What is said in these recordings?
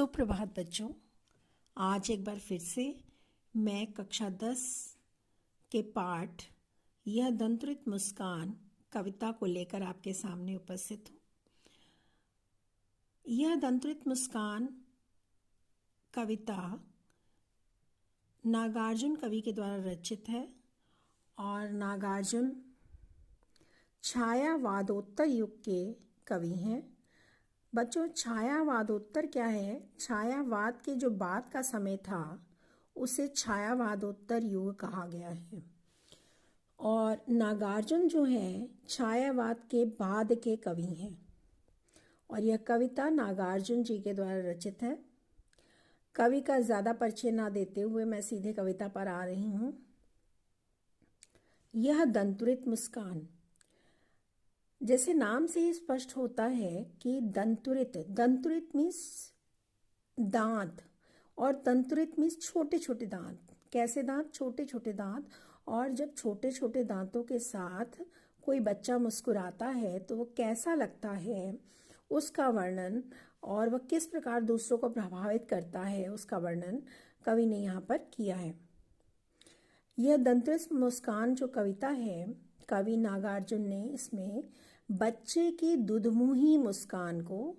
सुप्रभात बच्चों। आज एक बार फिर से मैं कक्षा 10 के पाठ यह दंतुरित मुस्कान कविता को लेकर आपके सामने उपस्थित हूँ। यह दंतुरित मुस्कान कविता नागार्जुन कवि के द्वारा रचित है और नागार्जुन छायावादोत्तर युग के कवि हैं। बच्चों, छायावादोत्तर क्या है? छायावाद के जो बाद का समय था उसे छायावादोत्तर युग कहा गया है और नागार्जुन जो है छायावाद के बाद के कवि हैं और यह कविता नागार्जुन जी के द्वारा रचित है। कवि का ज़्यादा परिचय ना देते हुए मैं सीधे कविता पर आ रही हूँ। यह दंतुरित मुस्कान, जैसे नाम से ही स्पष्ट होता है कि दंतुरित मीन्स दांत और दंतुरित मीन्स छोटे छोटे दांत। कैसे दांत? छोटे छोटे दांत। और जब छोटे छोटे दांतों के साथ कोई बच्चा मुस्कुराता है तो वो कैसा लगता है उसका वर्णन और वह किस प्रकार दूसरों को प्रभावित करता है उसका वर्णन कवि ने यहाँ पर किया है। यह दंतुरित मुस्कान जो कविता है, कवि नागार्जुन ने इसमें बच्चे की दुधमुही मुस्कान को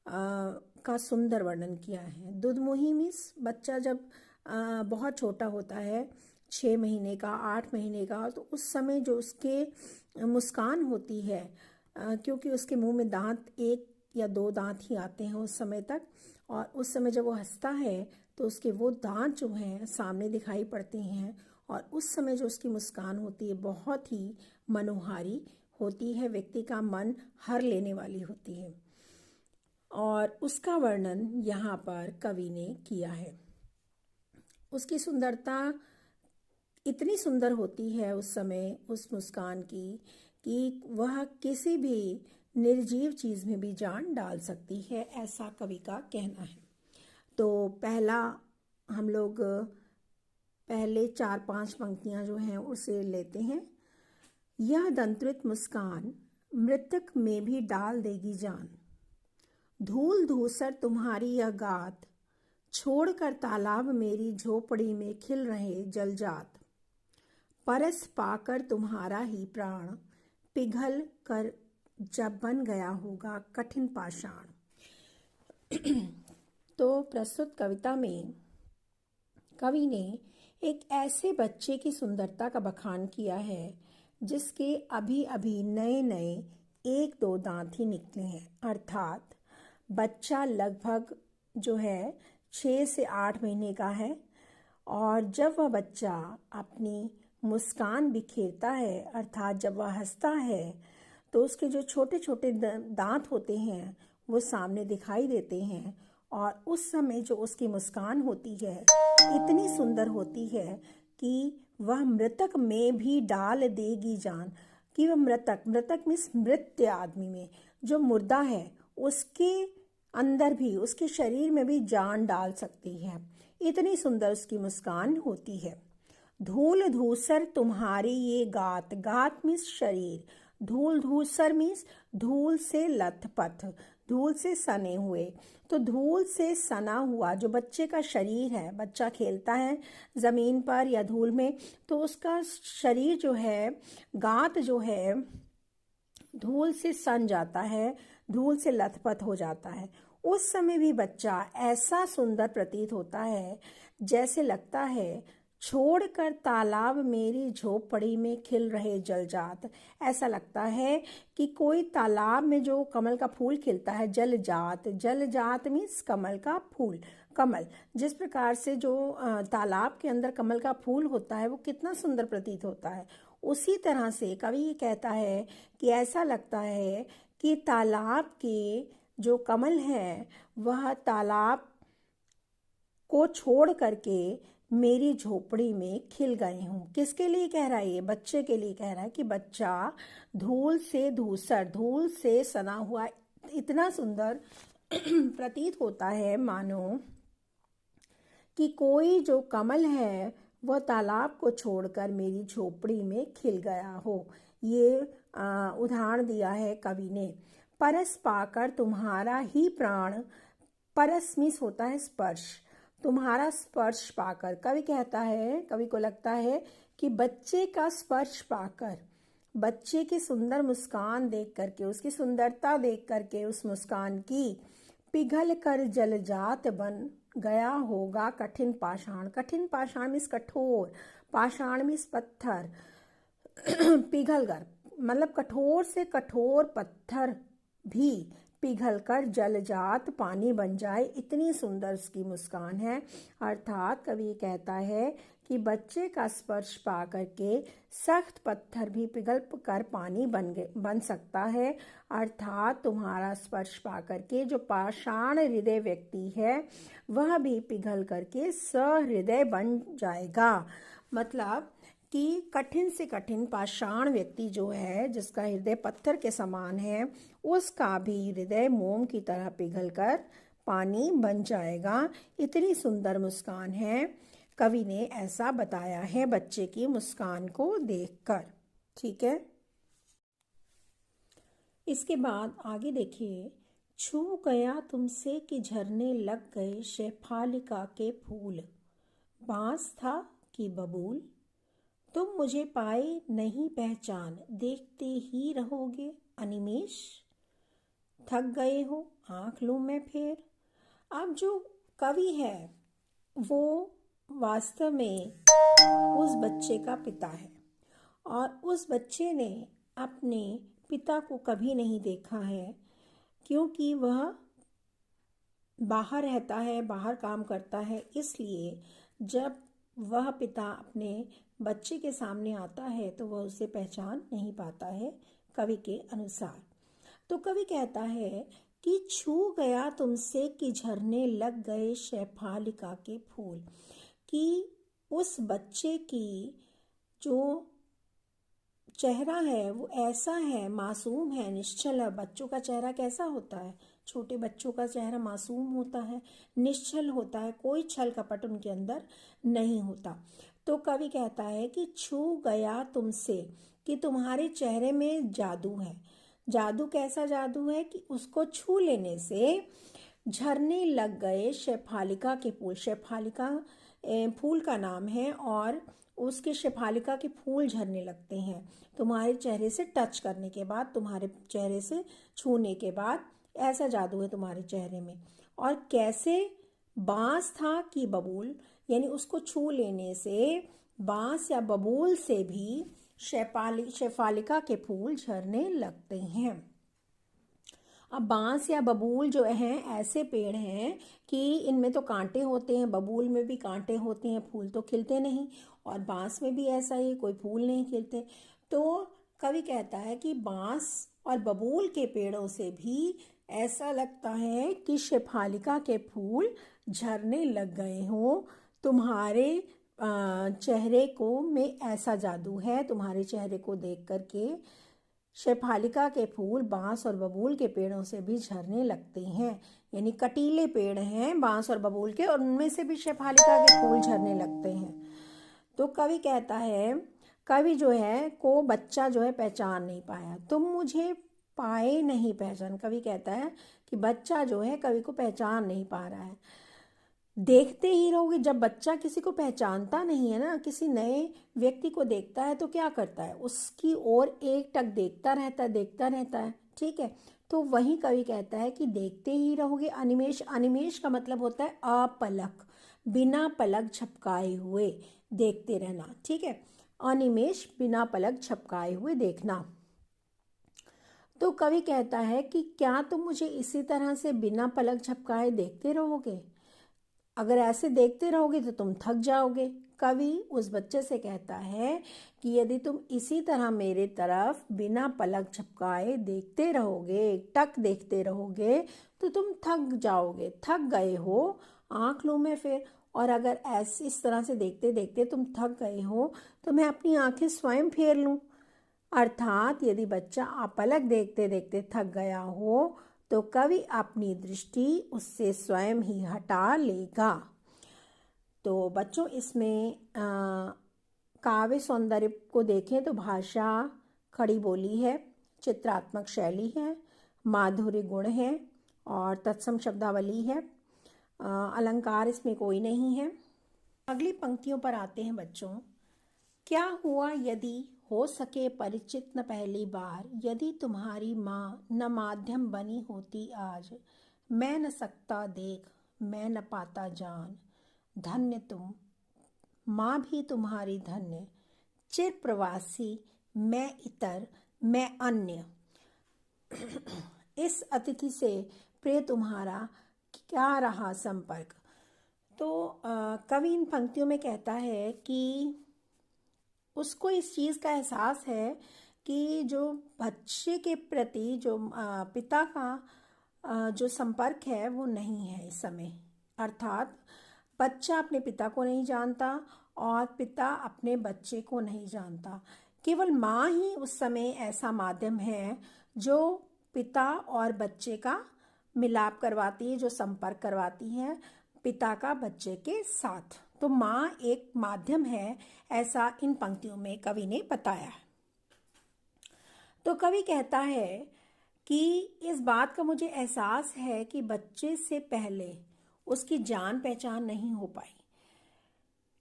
का सुंदर वर्णन किया है। दुधमुही मीन्स बच्चा जब बहुत छोटा होता है, 6 महीने का, 8 महीने का, तो उस समय जो उसके मुस्कान होती है, क्योंकि उसके मुंह में दांत 1 या 2 दांत ही आते हैं उस समय तक, और उस समय जब वो हंसता है तो उसके वो दांत जो हैं सामने दिखाई पड़ते हैं और उस समय जो उसकी मुस्कान होती है बहुत ही मनोहारी होती है, व्यक्ति का मन हर लेने वाली होती है और उसका वर्णन यहाँ पर कवि ने किया है। उसकी सुंदरता इतनी सुंदर होती है उस समय उस मुस्कान की कि वह किसी भी निर्जीव चीज़ में भी जान डाल सकती है, ऐसा कवि का कहना है। तो पहला हम लोग पहले 4-5 पंक्तियाँ जो हैं उसे लेते हैं। यह दंतुरित मुस्कान मृतक में भी डाल देगी जान, धूल धूसर तुम्हारी यह गात, छोड़कर तालाब मेरी झोपड़ी में खिल रहे जलजात, परस पाकर तुम्हारा ही प्राण, पिघल कर जब बन गया होगा कठिन पाषाण। तो प्रस्तुत कविता में कवि ने एक ऐसे बच्चे की सुंदरता का बखान किया है जिसके अभी अभी नए नए 1-2 दांत ही निकले हैं, अर्थात बच्चा लगभग जो है 6 से 8 महीने का है और जब वह बच्चा अपनी मुस्कान बिखेरता है, अर्थात जब वह हंसता है तो उसके जो छोटे छोटे दांत होते हैं वो सामने दिखाई देते हैं और उस समय जो उसकी मुस्कान होती है इतनी सुंदर होती है कि वह मृतक में भी डाल देगी जान। कि वह मृतक मीन्स मृत्य आदमी में, जो मुर्दा है उसके अंदर भी, उसके शरीर में भी जान डाल सकती है, इतनी सुंदर उसकी मुस्कान होती है। धूल धूसर तुम्हारी ये गात, गात मीन्स शरीर, धूल धूसर मीन्स धूल से लथपथ, धूल से सने हुए। तो धूल से सना हुआ जो बच्चे का शरीर है, बच्चा खेलता है ज़मीन पर या धूल में तो उसका शरीर जो है, गात जो है, धूल से सन जाता है, धूल से लथपथ हो जाता है। उस समय भी बच्चा ऐसा सुंदर प्रतीत होता है जैसे लगता है छोड़कर तालाब मेरी झोपड़ी में खिल रहे जलजात। ऐसा लगता है कि कोई तालाब में जो कमल का फूल खिलता है, जलजात, जलजात मीन्स कमल का फूल, कमल, जिस प्रकार से जो तालाब के अंदर कमल का फूल होता है वो कितना सुंदर प्रतीत होता है, उसी तरह से कवि ये कहता है कि ऐसा लगता है कि तालाब के जो कमल है वह तालाब को छोड़ करके मेरी झोपड़ी में खिल गए हूँ। किसके लिए कह रहा है? ये बच्चे के लिए कह रहा है कि बच्चा धूल से धूसर, धूल से सना हुआ इतना सुंदर प्रतीत होता है मानो कि कोई जो कमल है वह तालाब को छोड़कर मेरी झोपड़ी में खिल गया हो। ये उदाहरण दिया है कवि ने। परस पाकर तुम्हारा ही प्राण, परस मीन्स होता है स्पर्श। तुम्हारा स्पर्श पाकर, कवि कहता है, कवि को लगता है कि बच्चे का स्पर्श पाकर, बच्चे की सुंदर मुस्कान देख करके, उसकी सुंदरता देख करके, उस मुस्कान की, पिघल कर जलजात बन गया होगा कठिन पाषाण। कठिन पाषाण मीन्स कठोर, पाषाण मीन्स पत्थर। पिघल कर मतलब कठोर से कठोर पत्थर भी पिघलकर जलजात पानी बन जाए, इतनी सुंदर उसकी मुस्कान है। अर्थात कवि कहता है कि बच्चे का स्पर्श पा करके सख्त पत्थर भी पिघल कर पानी बन सकता है। अर्थात तुम्हारा स्पर्श पा करके जो पाषाण हृदय व्यक्ति है वह भी पिघल करके सहृदय बन जाएगा। मतलब कि कठिन से कठिन पाषाण व्यक्ति जो है, जिसका हृदय पत्थर के समान है, उसका भी हृदय मोम की तरह पिघलकर पानी बन जाएगा। इतनी सुंदर मुस्कान है। कवि ने ऐसा बताया है बच्चे की मुस्कान को देखकर। ठीक है, इसके बाद आगे देखिए। छू गया तुमसे कि झरने लग गए शेफालिका के फूल, बांस था कि बबूल, तुम मुझे पाए नहीं पहचान, देखते ही रहोगे अनिमेष, थक गए हो आंख लूं मैं फेर। अब जो कवि है वो वास्तव में उस बच्चे का पिता है, और उस बच्चे ने अपने पिता को कभी नहीं देखा है, क्योंकि वह बाहर रहता है, बाहर काम करता है। इसलिए जब वह पिता अपने बच्चे के सामने आता है तो वह उसे पहचान नहीं पाता है, कवि के अनुसार। तो कवि कहता है कि छू गया तुमसे कि झरने लग गए शेफालिका के फूल, कि उस बच्चे की जो चेहरा है वो ऐसा है, मासूम है, निश्चल है। बच्चों का चेहरा कैसा होता है? छोटे बच्चों का चेहरा मासूम होता है, निश्चल होता है, कोई छल कपट उनके अंदर नहीं होता। तो कवि कहता है कि छू गया तुमसे, कि तुम्हारे चेहरे में जादू है। जादू कैसा जादू है? कि उसको छू लेने से झरने लग गए शेफालिका के फूल। शेफालिका फूल का नाम है, और उसके शेफालिका के फूल झरने लगते हैं तुम्हारे चेहरे से टच करने के बाद, तुम्हारे चेहरे से छूने के बाद। ऐसा जादू है तुम्हारे चेहरे में। और कैसे? बांस था कि बबूल, यानी उसको छू लेने से बांस या बबूल से भी शेफालिका के फूल झरने लगते हैं। अब बांस या बबूल जो हैं ऐसे पेड़ हैं कि इनमें तो कांटे होते हैं, बबूल में भी कांटे होते हैं, फूल तो खिलते नहीं, और बांस में भी ऐसा ही, कोई फूल नहीं खिलते। तो कवि कहता है कि बांस और बबूल के पेड़ों से भी ऐसा लगता है कि शेफालिका के फूल झरने लग गए हों। तुम्हारे चेहरे को में ऐसा जादू है, तुम्हारे चेहरे को देख करके शेफालिका के फूल बांस और बबूल के पेड़ों से भी झरने लगते हैं। यानी कटीले पेड़ हैं बांस और बबूल के, और उनमें से भी शेफालिका के फूल झरने लगते हैं। तो कवि कहता है, कवि जो है को बच्चा जो है पहचान नहीं पाया, तुम मुझे पाए नहीं पहचान। कवि कहता है कि बच्चा जो है कवि को पहचान नहीं पा रहा है। देखते ही रहोगे। जब बच्चा किसी को पहचानता नहीं है ना, किसी नए व्यक्ति को देखता है तो क्या करता है? उसकी ओर एक टक देखता रहता है। ठीक है, तो वही कवि कहता है कि देखते ही रहोगे अनिमेष। अनिमेष का मतलब होता है अपलक, बिना पलक झपकाए हुए देखते रहना। ठीक है, अनिमेष बिना पलक झपकाए हुए देखना। तो कवि कहता है कि क्या तुम मुझे इसी तरह से बिना पलक झपकाए देखते रहोगे? अगर ऐसे देखते रहोगे तो तुम थक जाओगे। कवि उस बच्चे से कहता है कि यदि तुम इसी तरह मेरे तरफ बिना पलक झपकाए देखते रहोगे, टक देखते रहोगे, तो तुम थक जाओगे। थक गए हो, आंख लूं मैं फिर। और अगर ऐसे इस तरह से देखते देखते तुम थक गए हो तो मैं अपनी आंखें स्वयं फेर लूं। अर्थात यदि बच्चा अपलक देखते देखते थक गया हो तो कवि अपनी दृष्टि उससे स्वयं ही हटा लेगा। तो बच्चों, इसमें काव्य सौंदर्य को देखें तो भाषा खड़ी बोली है, चित्रात्मक शैली है, माधुर्य गुण है और तत्सम शब्दावली है। अलंकार इसमें कोई नहीं है। अगली पंक्तियों पर आते हैं बच्चों। क्या हुआ यदि हो सके परिचित न पहली बार, यदि तुम्हारी माँ न माध्यम बनी होती आज, मैं न सकता देख मैं न पाता जान, धन्य तुम माँ भी तुम्हारी धन्य, चिर प्रवासी मैं इतर मैं अन्य। इस अतिथि से प्रिय तुम्हारा क्या रहा संपर्क। तो कवि इन पंक्तियों में कहता है कि उसको इस चीज़ का एहसास है कि जो बच्चे के प्रति जो पिता का जो संपर्क है वो नहीं है इस समय। अर्थात बच्चा अपने पिता को नहीं जानता और पिता अपने बच्चे को नहीं जानता। केवल माँ ही उस समय ऐसा माध्यम है जो पिता और बच्चे का मिलाप करवाती है, जो संपर्क करवाती है पिता का बच्चे के साथ। तो माँ एक माध्यम है, ऐसा इन पंक्तियों में कवि ने बताया है। तो कवि कहता है कि इस बात का मुझे एहसास है कि बच्चे से पहले उसकी जान पहचान नहीं हो पाई।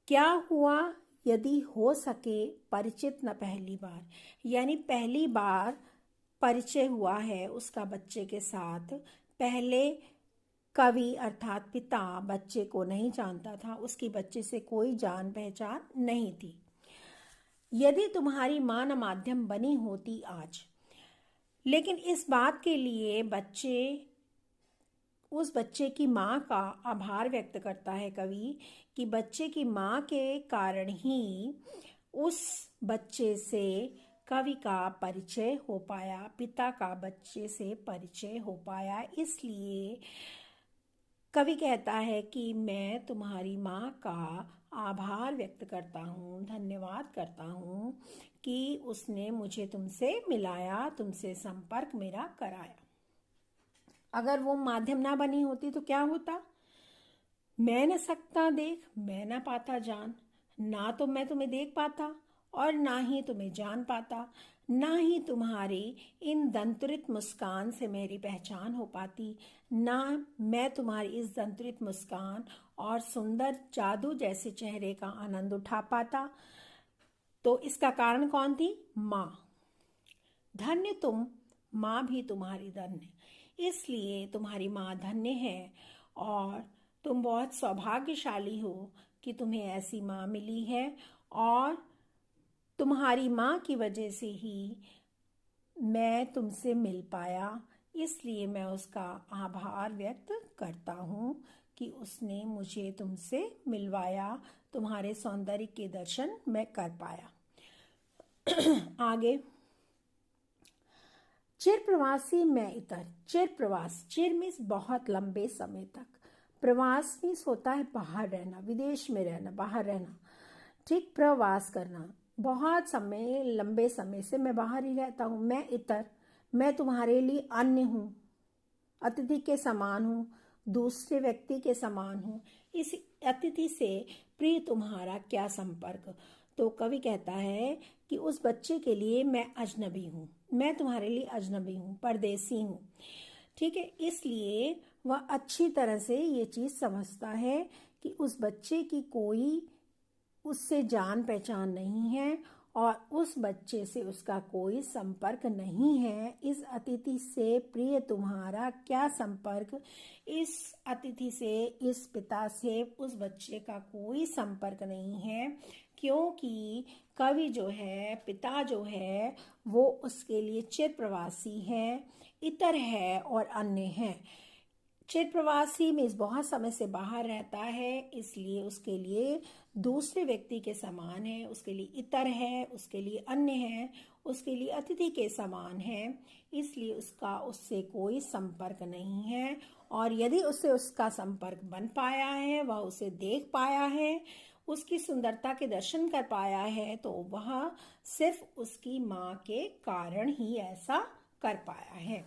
क्या हुआ यदि हो सके परिचित न पहली बार, यानी पहली बार परिचय हुआ है उसका बच्चे के साथ। पहले कवि अर्थात पिता बच्चे को नहीं जानता था, उसकी बच्चे से कोई जान पहचान नहीं थी। यदि तुम्हारी माँ न माध्यम बनी होती आज, लेकिन इस बात के लिए उस बच्चे की माँ का आभार व्यक्त करता है कवि कि बच्चे की माँ के कारण ही उस बच्चे से कवि का परिचय हो पाया, पिता का बच्चे से परिचय हो पाया। इसलिए कवि कहता है कि मैं तुम्हारी माँ का आभार व्यक्त करता हूँ, धन्यवाद करता हूँ कि उसने मुझे तुमसे मिलाया, तुमसे संपर्क मेरा कराया। अगर वो माध्यम ना बनी होती तो क्या होता? मैं न सकता देख मैं न पाता जान, ना तो मैं तुम्हें देख पाता और ना ही तुम्हें जान पाता, ना ही तुम्हारी इन दंतुरित मुस्कान से मेरी पहचान हो पाती, ना मैं तुम्हारी इस दंतुरित मुस्कान और सुंदर जादू जैसे चेहरे का आनंद उठा पाता। तो इसका कारण कौन थी? माँ। धन्य तुम माँ भी तुम्हारी धन्य, इसलिए तुम्हारी माँ धन्य है और तुम बहुत सौभाग्यशाली हो कि तुम्हें ऐसी माँ मिली है और तुम्हारी माँ की वजह से ही मैं तुमसे मिल पाया। इसलिए मैं उसका आभार व्यक्त करता हूँ कि उसने मुझे तुमसे मिलवाया, तुम्हारे सौंदर्य के दर्शन मैं कर पाया। आगे, चिर प्रवासी मैं इतर। चिर प्रवास, चिर मीन्स बहुत लंबे समय तक, प्रवास मीन्स होता है बाहर रहना, विदेश में रहना, बाहर रहना। ठीक, प्रवास करना, बहुत समय लंबे समय से मैं बाहर ही रहता हूँ। मैं इतर, मैं तुम्हारे लिए अन्य हूँ, अतिथि के समान हूँ, दूसरे व्यक्ति के समान हूँ। इस अतिथि से प्रिय तुम्हारा क्या संपर्क। तो कवि कहता है कि उस बच्चे के लिए मैं अजनबी हूँ, मैं तुम्हारे लिए अजनबी हूँ, परदेसी हूँ। ठीक है, इसलिए वह अच्छी तरह से ये चीज़ समझता है कि उस बच्चे की कोई उससे जान पहचान नहीं है और उस बच्चे से उसका कोई संपर्क नहीं है। इस अतिथि से प्रिय तुम्हारा क्या संपर्क। इस अतिथि से, इस पिता से उस बच्चे का कोई संपर्क नहीं है, क्योंकि कवि जो है, पिता जो है, वो उसके लिए चिर प्रवासी है, इतर है और अन्य है। चिर प्रवासी मीन्स बहुत समय से बाहर रहता है, इसलिए उसके लिए दूसरे व्यक्ति के समान है, उसके लिए इतर है, उसके लिए अन्य है, उसके लिए अतिथि के समान है, इसलिए उसका उससे कोई संपर्क नहीं है। और यदि उससे उसका संपर्क बन पाया है, वह उसे देख पाया है, उसकी सुंदरता के दर्शन कर पाया है, तो वह सिर्फ उसकी माँ के कारण ही ऐसा कर पाया है।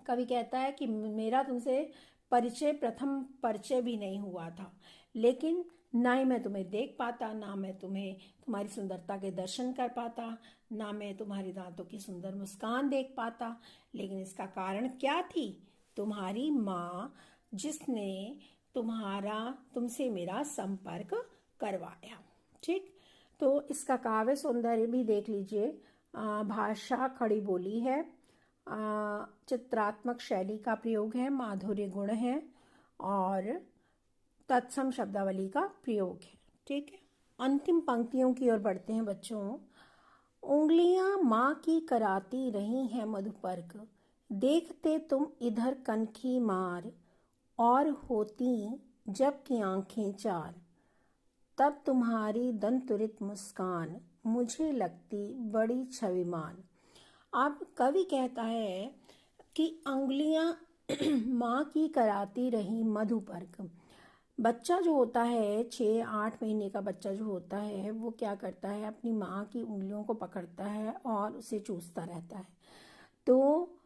कवि कहता है कि मेरा तुमसे प्रथम परिचय भी नहीं हुआ था, लेकिन ना ही मैं तुम्हें देख पाता, ना मैं तुम्हारी सुंदरता के दर्शन कर पाता, ना मैं तुम्हारे दांतों की सुंदर मुस्कान देख पाता। लेकिन इसका कारण क्या थी? तुम्हारी माँ जिसने तुमसे मेरा संपर्क करवाया। ठीक, तो इसका काव्य सौंदर्य भी देख लीजिए। भाषा खड़ी बोली है, चित्रात्मक शैली का प्रयोग है, माधुर्य गुण है और तत्सम शब्दावली का प्रयोग है। ठीक है, अंतिम पंक्तियों की ओर बढ़ते हैं बच्चों। उंगलियां माँ की कराती रही हैं मधुपर्क, देखते तुम इधर कनखी मार, और होती जब की आंखें चार, तब तुम्हारी दंतुरित मुस्कान मुझे लगती बड़ी छविमान। अब कवि कहता है कि अंगुलियां माँ की कराती रही मधुपर्क। बच्चा जो होता है, 6-8 महीने का बच्चा जो होता है, वो क्या करता है, अपनी माँ की उंगलियों को पकड़ता है और उसे चूसता रहता है। तो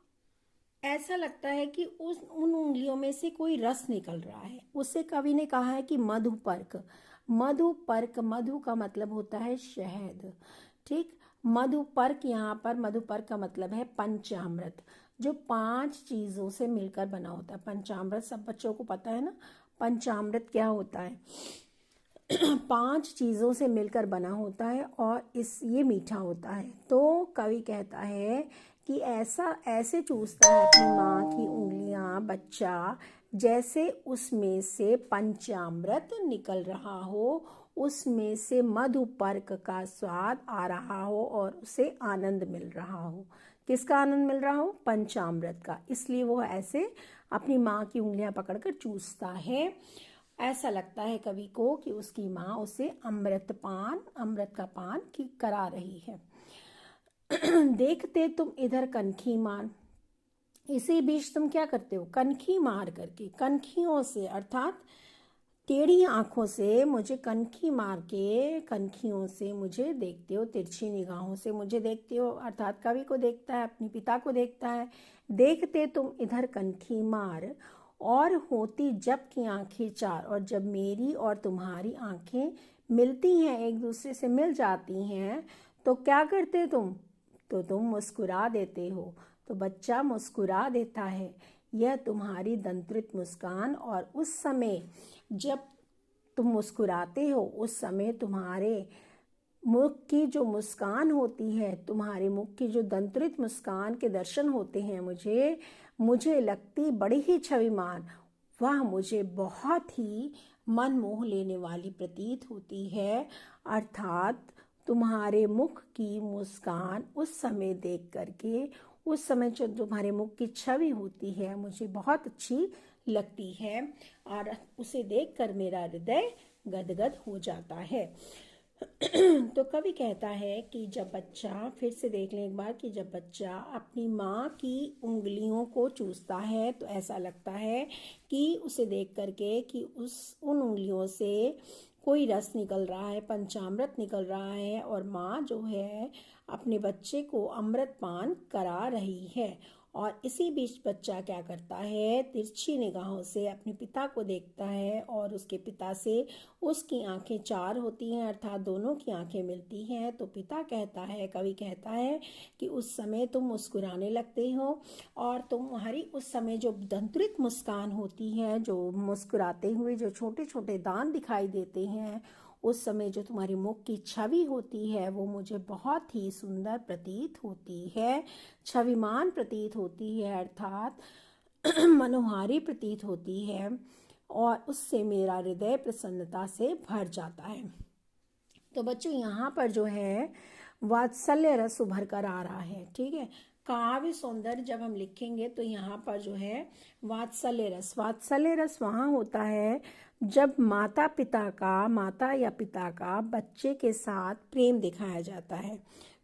ऐसा लगता है कि उन उंगलियों में से कोई रस निकल रहा है। उसे कवि ने कहा है कि मधुपर्क। मधुपर्क, मधु का मतलब होता है शहद। ठीक, मधुपर्क, यहाँ पर मधुपर्क का मतलब है पंचामृत, जो 5 चीज़ों से मिलकर बना होता है। पंचामृत सब बच्चों को पता है ना, पंचामृत क्या होता है। 5 चीज़ों से मिलकर बना होता है और ये मीठा होता है। तो कवि कहता है कि ऐसे चूसता है अपनी माँ की उंगलियां बच्चा, जैसे उसमें से पंचामृत निकल रहा हो, उसमें से मधुपर्क का स्वाद आ रहा हो और उसे आनंद मिल रहा हो। किसका आनंद मिल रहा हो? पंचामृत का। इसलिए वो ऐसे अपनी माँ की उंगलियां पकड़कर चूसता है। ऐसा लगता है कवि को कि उसकी माँ उसे अमृत का पान की करा रही है। देखते तुम इधर कनखी मार, इसी बीच तुम क्या करते हो? कनखी मार करके, कनखियों से अर्थात टेढ़ी आंखों से मुझे कनखी मार के, कनखियों से मुझे देखते हो, तिरछी निगाहों से मुझे देखते हो। अर्थात कवि को देखता है, अपने पिता को देखता है। देखते तुम इधर कनखी मार, और होती जब की आंखें चार, और जब मेरी और तुम्हारी आंखें मिलती हैं, एक दूसरे से मिल जाती हैं, तो क्या करते तुम? तो तुम मुस्कुरा देते हो। तो बच्चा मुस्कुरा देता है। यह तुम्हारी दंत्रित मुस्कान, और उस समय जब तुम मुस्कुराते हो, उस समय तुम्हारे मुख की जो मुस्कान होती है, तुम्हारे मुख की जो दंत्रित मुस्कान के दर्शन होते हैं मुझे लगती बड़ी ही छविमान। वह मुझे बहुत ही मन मोह लेने वाली प्रतीत होती है। अर्थात तुम्हारे मुख की मुस्कान उस समय देख करके, उस समय जो तुम्हारे मुख की छवि होती है, मुझे बहुत अच्छी लगती है और उसे देखकर मेरा हृदय गदगद हो जाता है। तो कवि कहता है कि जब बच्चा, फिर से देख लें एक बार, कि जब बच्चा अपनी माँ की उंगलियों को चूसता है तो ऐसा लगता है कि उसे देख करके कि उन उंगलियों से कोई रस निकल रहा है, पंचामृत निकल रहा है, और माँ जो है अपने बच्चे को अमृत पान करा रही है। और इसी बीच बच्चा क्या करता है? तिरछी निगाहों से अपने पिता को देखता है, और उसके पिता से उसकी आंखें चार होती हैं, अर्थात दोनों की आंखें मिलती हैं। तो पिता कहता है, कवि कहता है कि उस समय तुम मुस्कुराने लगते हो, और तुम्हारी उस समय जो दंत्रित मुस्कान होती है, जो मुस्कुराते हुए जो छोटे छोटे दांत दिखाई देते हैं, उस समय जो तुम्हारी मुख की छवि होती है, वो मुझे बहुत ही सुंदर प्रतीत होती है, छविमान प्रतीत होती है, अर्थात मनोहारी प्रतीत होती है, और उससे मेरा हृदय प्रसन्नता से भर जाता है। तो बच्चों, यहाँ पर जो है वात्सल्य रस उभर कर आ रहा है। ठीक है, काव्य सौंदर्य जब हम लिखेंगे तो यहाँ पर जो है वात्सल्य रस वहाँ होता है जब माता या पिता का बच्चे के साथ प्रेम दिखाया जाता है।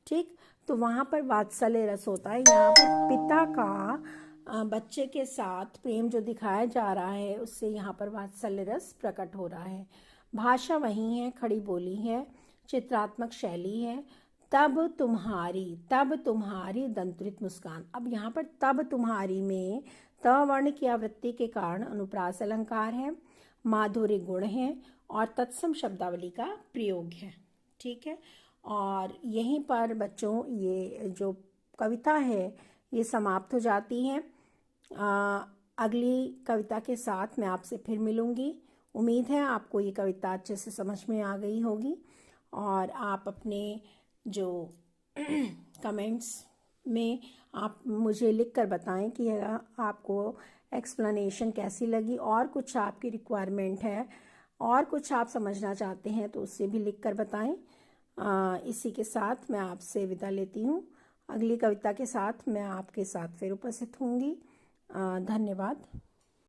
ठीक, तो वहाँ पर वात्सल्य रस होता है। यहाँ पर पिता का बच्चे के साथ प्रेम जो दिखाया जा रहा है, उससे यहाँ पर वात्सल्य रस प्रकट हो रहा है। भाषा वही है, खड़ी बोली है, चित्रात्मक शैली है। तब तुम्हारी दंत्रित मुस्कान। अब यहाँ पर तब तुम्हारी में त वर्ण की आवृत्ति के कारण अनुप्रास अलंकार है, माधुर्य गुण है, और तत्सम शब्दावली का प्रयोग है। ठीक है, और यहीं पर बच्चों ये जो कविता है ये समाप्त हो जाती है। अगली कविता के साथ मैं आपसे फिर मिलूँगी। उम्मीद है आपको ये कविता अच्छे से समझ में आ गई होगी और आप अपने जो कमेंट्स में आप मुझे लिख कर बताएं कि आपको एक्सप्लेनेशन कैसी लगी और कुछ आपकी रिक्वायरमेंट है और कुछ आप समझना चाहते हैं तो उससे भी लिख कर बताएं। इसी के साथ मैं आपसे विदा लेती हूँ। अगली कविता के साथ मैं आपके साथ फिर उपस्थित होंगी। धन्यवाद।